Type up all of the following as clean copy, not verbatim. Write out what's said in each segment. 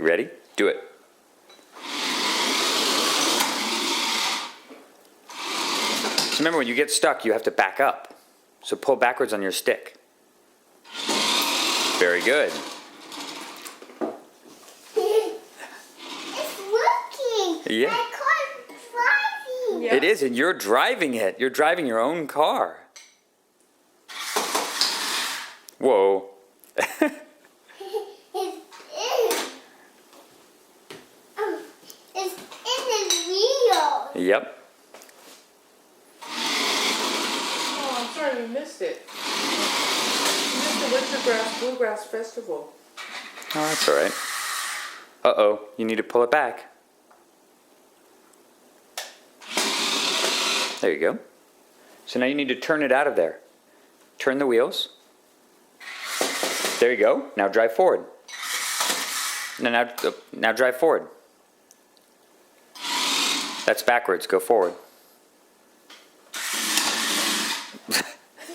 You ready? Do it. So remember, when you get stuck, you have to back up. So pull backwards on your stick. Very good. It's working. Yeah. My car's driving. Yeah. It is, and you're driving it. You're driving your own car. Whoa. It's in the wheel. Yep. Oh, I'm sorry we missed it. We missed the Wintergrass Bluegrass Festival. Oh, that's all right. Uh-oh, you need to pull it back. There you go. So now you need to turn it out of there. Turn the wheels. There you go. Now drive forward. Now drive forward. That's backwards. Go forward.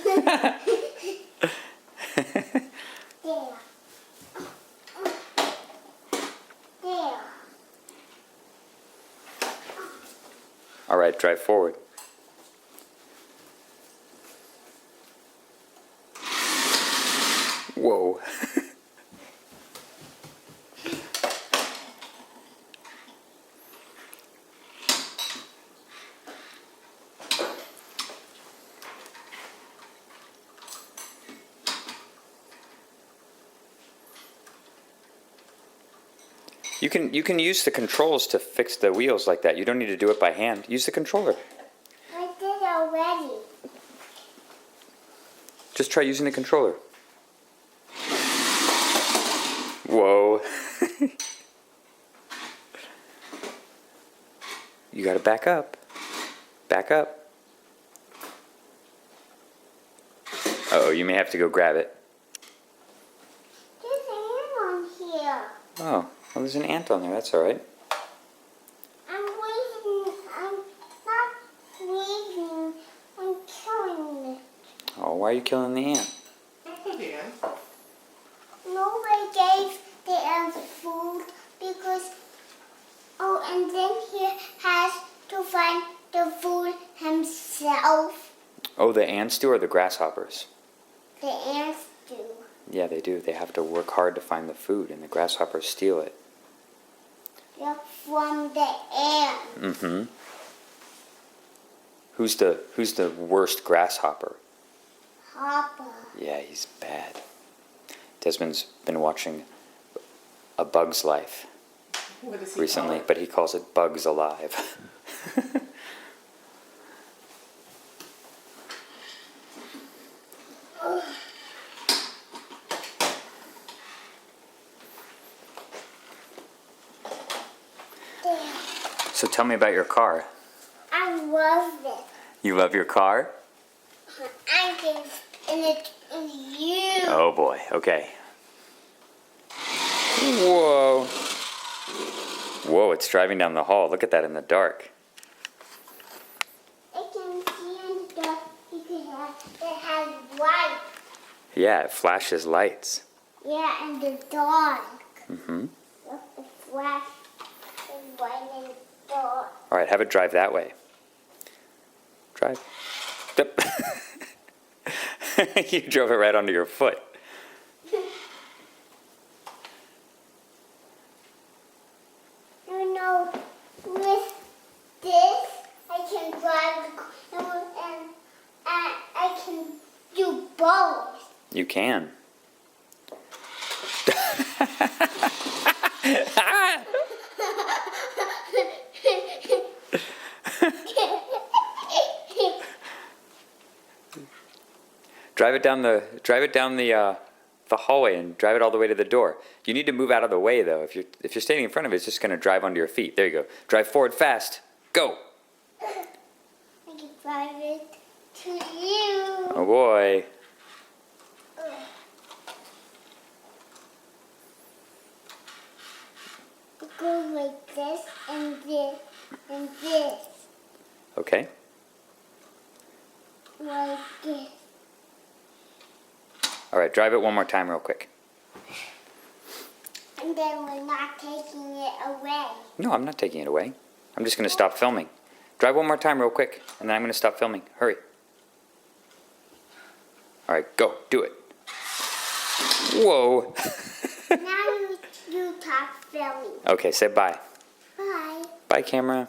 There. There. All right, drive forward. Whoa. You can use the controls to fix the wheels like that. You don't need to do it by hand. Use the controller. I did already. Just try using the controller. Whoa. You gotta back up. Back up. Uh-oh, you may have to go grab it. There's an ant on here. Oh, well, there's an ant on there. That's all right. I'm waiting. I'm not waiting. I'm killing it. Oh, why are you killing the ant? Again. Nobody gave the ant food because. Oh, and then he has to find the food himself. Oh, the ants do or the grasshoppers? The ants do. Yeah, they do. They have to work hard to find the food, and the grasshoppers steal it. They're from the ant. Mm-hmm. Who's the worst grasshopper? Hopper. Yeah, he's bad. Desmond's been watching A Bug's Life What does he recently, call it? but he calls it Bugs Alive. There. So tell me about your car. I love it. You love your car? I can in it in you. Oh boy, okay. Whoa. Whoa, it's driving down the hall. Look at that in the dark. I can see in the dark because it has light. Yeah, it flashes lights. Yeah, in the dark. Mm-hmm. Look, the flash is white in the dark. All right, have it drive that way. Drive. Yep. You drove it right onto your foot. No, with this, I can drive the car and I can do both. You can. Drive it down the hallway and drive it all the way to the door. You need to move out of the way though. If you're standing in front of it, it's just going to drive onto your feet. There you go. Drive forward fast. Go. I can drive it to you. Oh boy. It goes like this and this and this. Okay. Like this. All right, drive it one more time real quick. and then we're not taking it away. No, I'm not taking it away. I'm just going to stop filming. Drive one more time real quick, and then I'm going to stop filming. Hurry. All right, go. Do it. Whoa. Now you talk filming. Okay, say bye. Bye. Bye, camera.